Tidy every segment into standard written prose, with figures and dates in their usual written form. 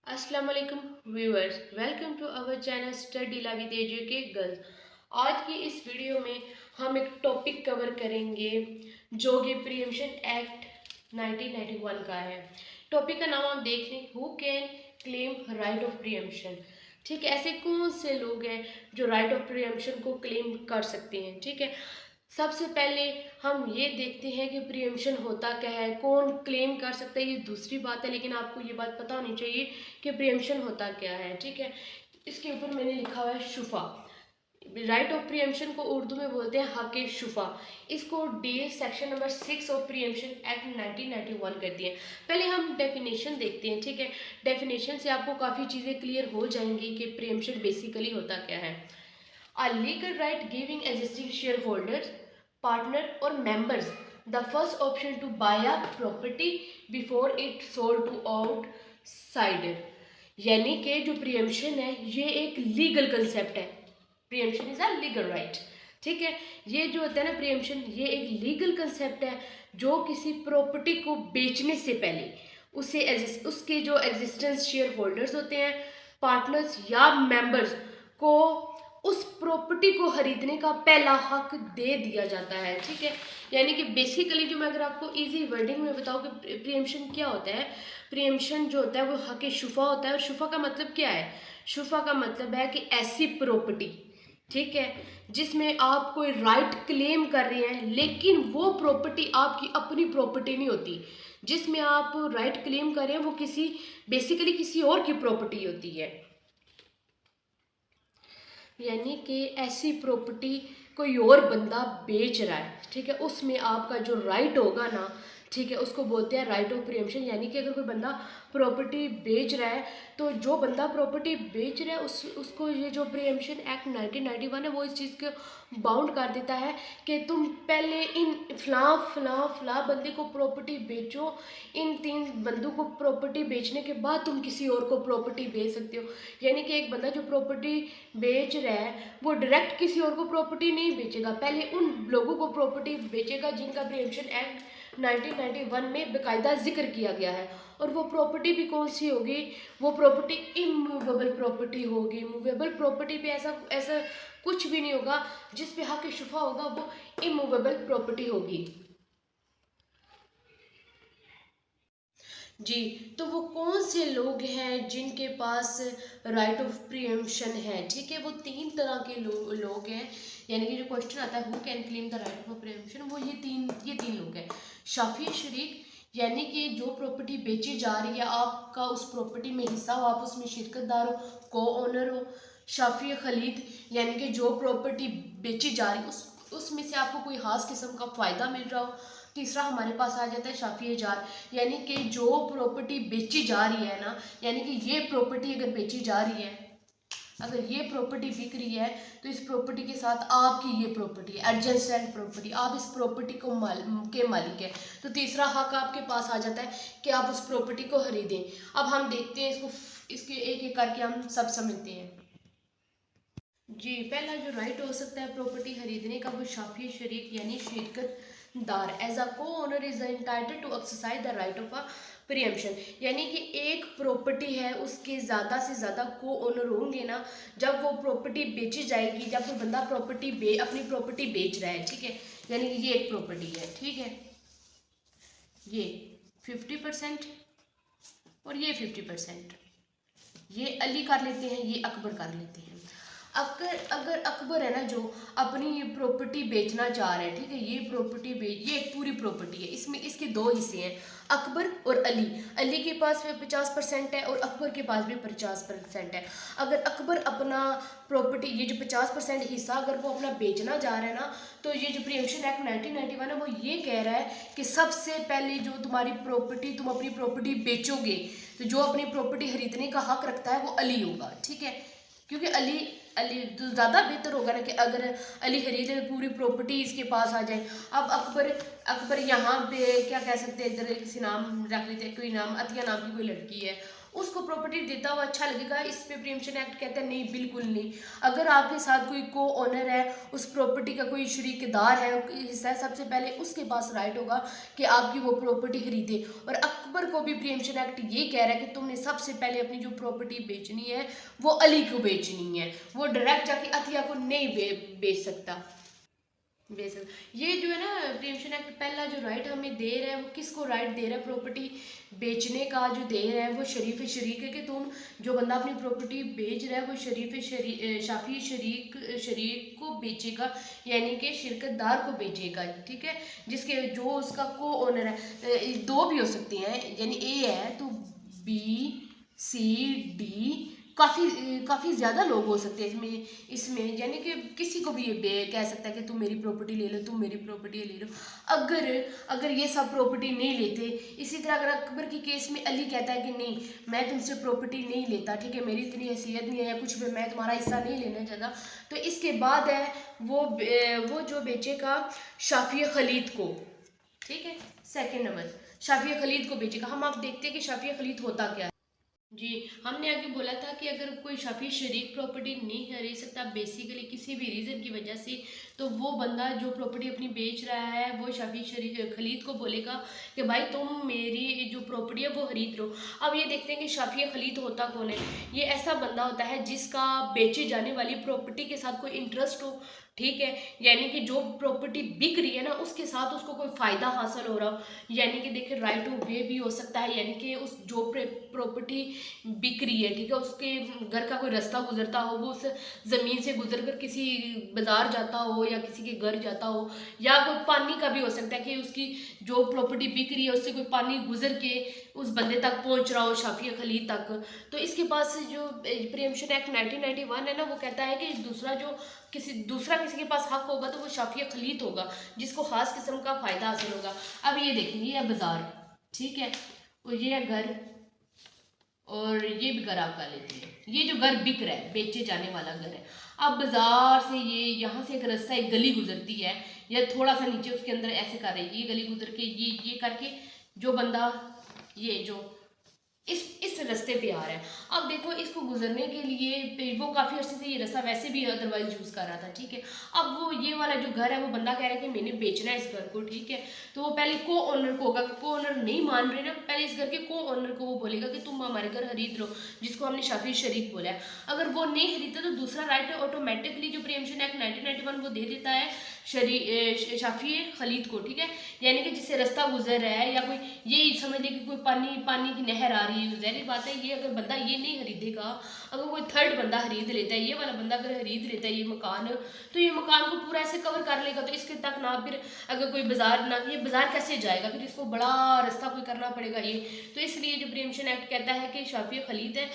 अस्सलाम वालेकुम viewers, welcome to our channel study law with educate girls. आज की इस वीडियो में हम एक टॉपिक कवर करेंगे जो कि प्रीएम्पशन एक्ट 1991 का है। टॉपिक का नाम आप देख लें, who can claim right of preemption. ठीक है, ऐसे कौन से लोग हैं जो राइट ऑफ प्रीएम्पशन को क्लेम कर सकते हैं। ठीक है, सबसे पहले हम ये देखते हैं कि प्रीएम्पशन होता क्या है, कौन क्लेम कर सकता है, ये दूसरी बात है, लेकिन आपको ये बात पता होनी चाहिए कि प्रीएम्पशन होता क्या है। ठीक है, इसके ऊपर मैंने लिखा हुआ है शुफा। राइट ऑफ प्रीएम्पशन को उर्दू में बोलते हैं हक शुफा। इसको D section number 6 of preemption act 1991 करती है। पहले हम डेफिनेशन देखते हैं। ठीक है, डेफिनेशन से आपको काफ़ी चीज़ें क्लियर हो जाएंगी कि प्रीएम्पशन बेसिकली होता क्या है। A legal right giving existing shareholders, partner or members the first option to buy a property before it sold to outsider। यानी कि जो प्रीएम्पशन है ये एक लीगल कंसेप्ट है। Preemption is a legal right. ठीक है, ये जो होता है ना प्रीएम्पशन, ये एक लीगल कंसेप्ट है जो किसी प्रॉपर्टी को बेचने से पहले उसके जो एग्जिस्टेंस शेयर होल्डर्स होते हैं, पार्टनर्स या मेंबर्स को उस प्रॉपर्टी को खरीदने का पहला हक दे दिया जाता है। ठीक है, यानी कि बेसिकली जो मैं अगर आपको इजी वर्डिंग में बताऊँ कि प्रीएम्पशन क्या होता है, प्रीएम्पशन जो होता है वो हक शुफा होता है। और शुफा का मतलब क्या है? शुफा का मतलब है कि ऐसी प्रॉपर्टी, ठीक है, जिसमें आप कोई राइट क्लेम कर रहे हैं लेकिन वो प्रॉपर्टी आपकी अपनी प्रॉपर्टी नहीं होती। जिसमें आप राइट क्लेम कर रहे हैं वो बेसिकली किसी और की प्रॉपर्टी होती है। यानी कि ऐसी प्रॉपर्टी कोई और बंदा बेच रहा है, ठीक है, उसमें आपका जो राइट होगा ना, ठीक है, उसको बोलते हैं राइट ऑफ प्रीएम्पशन। यानी कि अगर कोई बंदा प्रॉपर्टी बेच रहा है तो जो बंदा प्रॉपर्टी बेच रहा है उसको ये जो प्रीएम्पशन एक्ट 1991 है वो इस चीज़ को बाउंड कर देता है कि तुम पहले इन फला बंदे को प्रॉपर्टी बेचो, इन 3 बंदों को प्रॉपर्टी बेचने के बाद तुम किसी और को प्रॉपर्टी बेच सकते हो। यानी कि एक बंदा जो प्रॉपर्टी बेच रहा है वो डायरेक्ट किसी और को प्रॉपर्टी नहीं बेचेगा, पहले उन लोगों को प्रॉपर्टी बेचेगा जिनका प्रीएम्पशन एक्ट 1991 में बेकायदा जिक्र किया गया है। और वो प्रॉपर्टी भी कौन सी होगी? वो प्रॉपर्टी इमूवेबल प्रॉपर्टी होगी। मूवेबल प्रॉपर्टी पे ऐसा कुछ भी नहीं होगा। जिस पे हक शुफा होगा वो इमूवेबल प्रॉपर्टी होगी। जी, तो वो कौन से लोग हैं जिनके पास राइट ऑफ प्रीएम्पशन है? ठीक है, वो 3 तरह के लोग हैं। यानी कि जो क्वेश्चन आता है who can claim the right of preemption, वो ये तीन लोग हैं। शाफी शरीक, यानी कि जो प्रॉपर्टी बेची जा रही है, आपका उस प्रॉपर्टी में हिस्सा हो, आप उसमें शिरकतदार हो, को ओनर हो। शाफी खलीद, यानी कि जो प्रॉपर्टी बेची जा रही है उसमें से आपको कोई खास किस्म का फ़ायदा मिल रहा हो। तीसरा हमारे पास आ जाता है शाफी जार, यानी कि जो प्रॉपर्टी बेची जा रही है ना, यानी कि ये प्रॉपर्टी अगर बेची जा रही है, अगर ये प्रॉपर्टी बिक रही है तो इस प्रॉपर्टी के साथ आपकी ये प्रॉपर्टी है एडजेसेंट प्रॉपर्टी, आप इस प्रॉपर्टी को के मालिक है। तो तीसरा हक आपके पास आ जाता है कि आप उस प्रॉपर्टी को खरीदें। अब हम देखते हैं इसके एक एक करके हम सब समझते हैं। जी, पहला जो राइट हो सकता है प्रॉपर्टी खरीदने का वो शाफी शरीक यानी शिरकतदार as a co owner is entitled to exercise the right of a preemption. यानी कि एक प्रॉपर्टी है उसके ज़्यादा से ज़्यादा को ओनर होंगे ना, जब वो प्रॉपर्टी बेची जाएगी, जब कोई बंदा अपनी प्रॉपर्टी बेच रहा है, ठीक है, यानी कि ये एक प्रॉपर्टी है, ठीक है, ये 50% और ये 50%, ये अली कर लेते हैं, ये अकबर कर लेते हैं। अगर अकबर है ना जो अपनी प्रॉपर्टी बेचना चाह रहा है, ठीक है, ये एक पूरी प्रॉपर्टी है, इसमें इसके 2 हिस्से हैं, अकबर और अली। अली के पास 50% है और अकबर के पास भी 50% है। अगर अकबर अपना प्रॉपर्टी ये जो 50% हिस्सा अगर वो अपना बेचना जा रहा है ना, तो ये जो प्रीएम्पशन एक्ट 1991 है वो ये कह रहा है कि सबसे पहले जो तुम अपनी प्रॉपर्टी बेचोगे तो जो अपनी प्रॉपर्टी खरीदने का हक रखता है वो अली होगा, ठीक है, क्योंकि अली तो ज़्यादा बेहतर होगा ना कि अगर अली खरीदे तो पूरी प्रॉपर्टी इसके पास आ जाए। अब अकबर यहाँ पे क्या कह सकते हैं, इधर किसी नाम रख लेते हैं, कोई नाम अतिया नाम की कोई लड़की है उसको प्रॉपर्टी देता हुआ अच्छा लगेगा। इस पे प्रीएम्पशन एक्ट कहता है नहीं, बिल्कुल नहीं। अगर आपके साथ कोई को ओनर है, उस प्रॉपर्टी का कोई शरीकदार है, हिस्सा है, सबसे पहले उसके पास राइट होगा कि आपकी वो प्रॉपर्टी खरीदे। और अकबर को भी प्रीएम्पशन एक्ट ये कह रहा है कि तुमने सबसे पहले अपनी जो प्रॉपर्टी बेचनी है वो अली को बेचनी है, वो डायरेक्ट जाके अतिया को नहीं बेच सकता। ये जो है ना प्रीएम्पशन एक्ट पहला जो राइट हमें दे रहा है, वो किसको राइट दे रहा है? प्रॉपर्टी बेचने का जो दे रहा है वो शरीफ शरीक है, कि तुम जो बंदा अपनी प्रॉपर्टी बेच रहा है वो शाफी शरीक को बेचेगा, यानी कि शिरकतदार को बेचेगा, ठीक है, जिसके जो उसका को ओनर है। दो भी हो सकते हैं, यानी ए है तो बी सी डी, काफ़ी ज़्यादा लोग हो सकते हैं इसमें यानी कि किसी को भी ये कह सकता है कि तुम मेरी प्रॉपर्टी ले लो, तुम मेरी प्रॉपर्टी ले लो। अगर ये सब प्रॉपर्टी नहीं लेते, इसी तरह अगर अकबर की केस में अली कहता है कि नहीं मैं तुमसे प्रॉपर्टी नहीं लेता, ठीक है, मेरी इतनी हैसियत नहीं है या कुछ भी, मैं तुम्हारा हिस्सा नहीं लेना चाहता, तो इसके बाद है वो जो बेचेगा शाफी खलीद को, ठीक है, सेकेंड नंबर शाफी खलीद को बेचेगा। हम आप देखते हैं कि शाफी खलीद होता क्या है। जी, हमने आगे बोला था कि अगर कोई शफी शरीक प्रॉपर्टी नहीं खरीद सकता बेसिकली किसी भी रीज़न की वजह से, तो वो बंदा जो प्रॉपर्टी अपनी बेच रहा है वो शफी शरीक खरीद को बोलेगा कि भाई तुम मेरी जो प्रॉपर्टी है वो खरीद लो। अब ये देखते हैं कि शफी खरीद होता कौन है। ये ऐसा बंदा होता है जिसका बेचे जाने वाली प्रॉपर्टी के साथ कोई इंटरेस्ट हो, ठीक है, यानी कि जो प्रॉपर्टी बिक रही है ना उसके साथ उसको कोई फ़ायदा हासिल हो रहा हो, यानी कि देखिए राइट ऑफ वे भी हो सकता है, यानी कि उस जो प्रॉपर्टी बिक रही है, ठीक है, उसके घर का कोई रास्ता गुजरता हो, वो उस ज़मीन से गुजर कर किसी बाजार जाता हो या किसी के घर जाता हो, या कोई पानी का भी हो सकता है कि उसकी जो प्रॉपर्टी बिक रही है उससे कोई पानी गुजर के उस बंदे तक पहुंच रहा हो, शाफिया खलीद तक। तो इसके पास जो प्रीएम्पशन एक्ट 1991 है ना, वो कहता है कि दूसरा किसी के पास हक होगा तो वो शाफिया खलीद होगा, जिसको खास किस्म का फ़ायदा हासिल होगा। अब ये देखिए, ये है बाजार, ठीक है, और ये है घर, और ये भी घर आप कर लेते हैं। ये जो घर बिक रहा है, बेचे जाने वाला घर है। अब बाजार से ये यहाँ से एक रास्ता, एक गली गुजरती है, या थोड़ा सा नीचे उसके अंदर ऐसे कर रहे हैं, ये गली गुजर के ये करके जो बंदा ये जो इस रास्ते पे आ रहा है। अब देखो इसको गुजरने के लिए वो काफ़ी अर्से से ये रास्ता वैसे भी अदरवाइज यूज़ कर रहा था, ठीक है। अब वो ये वाला जो घर है वो बंदा कह रहा है कि मैंने बेचना है इस घर को, ठीक है, तो वो पहले को ओनर को होगा, को ओनर नहीं मान रहे ना, पहले इस घर के को ओनर को वो बोलेगा कि तुम हमारे घर खरीद लो, जिसको हमने शाफी शरीक बोला है। अगर वो नहीं खरीदता तो दूसरा राइट ऑटोमेटिकली जो प्रीएम्पशन एक्ट 1991 वो दे देता है शाफी खलीद को, ठीक है, यानी कि जिससे रास्ता गुजर रहा है, या कोई ये समझ ले कि कोई पानी की नहर आ रही है, ज़ाहिर बात है ये अगर बंदा ये नहीं खरीदेगा, अगर कोई थर्ड बंदा खरीद लेता है, ये वाला बंदा अगर खरीद लेता है ये मकान, तो ये मकान को पूरा ऐसे कवर कर लेगा, तो इसके तक ना फिर अगर कोई बाजार ना, ये बाजार कैसे जाएगा, फिर इसको बड़ा रास्ता कोई करना पड़ेगा ये। तो इसलिए जो प्रीएम्पशन एक्ट कहता है कि शाफी खलीद है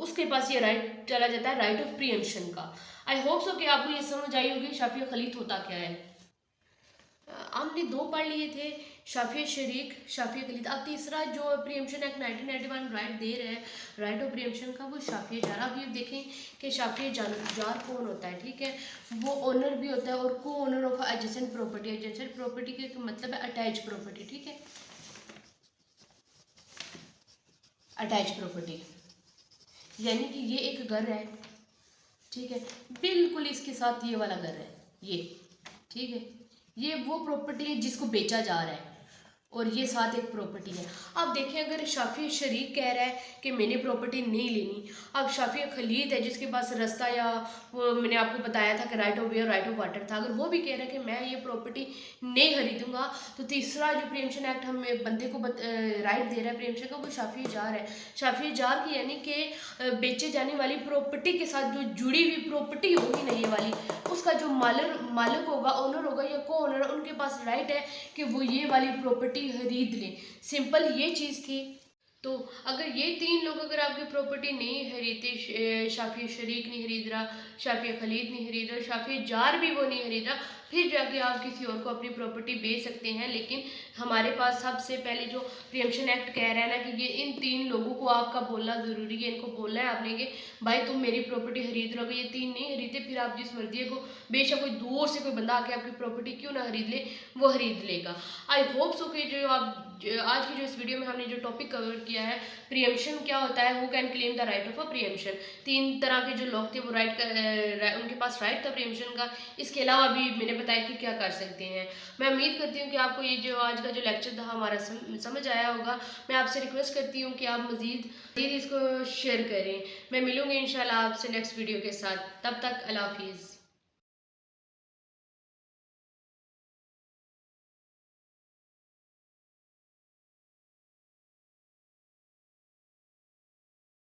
उसके पास ये राइट चला जाता है, राइट ऑफ प्रीएम्पशन का। आई होप सो कि आपको ये समझ आई होगी शाफी खलीद होता क्या है। हमने दो पढ़ लिए थे, शाफी शरीक, शाफी खलीद। अब तीसरा जो प्रीएम्पशन एक्ट 1991 राइट दे रहे हैं, राइट ऑफ प्रीएम्पशन का, वो शाफी जार। अब ये देखें कि शाफी जार कौन होता है, ठीक है, वो ओनर भी होता है और को owner of adjacent property. Adjacent property का मतलब है अटैच प्रॉपर्टी, ठीक है, अटैच प्रॉपर्टी यानी कि ये एक घर है, ठीक है, बिल्कुल इसके साथ ये वाला घर है, ये, ठीक है, ये वो प्रॉपर्टी है जिसको बेचा जा रहा है, और ये साथ एक प्रॉपर्टी है। अब देखें अगर शाफी शरीक कह रहा है कि मैंने प्रॉपर्टी नहीं लेनी, अब शाफी खलीद है जिसके पास रास्ता, या वो मैंने आपको बताया था कि राइट ऑफ वे और राइट ऑफ वाटर था, अगर वो भी कह रहा है कि मैं ये प्रॉपर्टी नहीं खरीदूंगा, तो तीसरा जो प्रीएम्पशन एक्ट हमें बंदे को राइट दे रहा है प्रीएम्पशन का, वो शाफी जार है। शाफी जार की यानी कि बेचे जाने वाली प्रॉपर्टी के साथ जो जुड़ी हुई प्रॉपर्टी होगी ना ये वाली, उसका जो मालिक होगा, ओनर होगा या को ओनर, उनके पास राइट है कि वो ये वाली प्रॉपर्टी खरीद लें। सिंपल ये चीज़ थी। तो अगर ये तीन लोग अगर आपकी प्रॉपर्टी नहीं खरीदते, शाफी शरीक नहीं खरीद रहा, शाफी खलीद नहीं खरीद रहा, शाफी जार भी वो नहीं खरीद रहा, फिर जाके आप किसी और को अपनी प्रॉपर्टी बेच सकते हैं। लेकिन हमारे पास सबसे पहले जो प्रियम्पशन एक्ट कह रहा है ना कि ये इन 3 लोगों को आपका बोलना ज़रूरी है। इनको बोलना है आपने कि भाई तुम मेरी प्रॉपर्टी खरीद लोगे, ये 3 नहीं खरीदते फिर आप जिस मर्जी को, बेशक कोई दूर से कोई बंदा आके आपकी प्रॉपर्टी क्यों ना खरीद ले, वो खरीद लेगा। आई होप सो कि जो आप आज की जो इस वीडियो में हमने जो टॉपिक कवर किया है, प्रियम्पशन क्या होता है, who can claim the right of a preemption. 3 तरह के जो लोग थे वो उनके पास राइट था प्रियम्पशन का। इसके अलावा भी मैंने बताया कि क्या कर सकते हैं। मैं उम्मीद करती हूँ कि आपको ये जो आज का जो लेक्चर था हमारा समझ आया होगा। मैं आपसे रिक्वेस्ट करती हूँ कि आप मज़ीद इसको शेयर करें। मैं मिलूँगी इंशाल्लाह आपसे नेक्स्ट वीडियो के साथ। तब तक अल्लाह हाफिज़।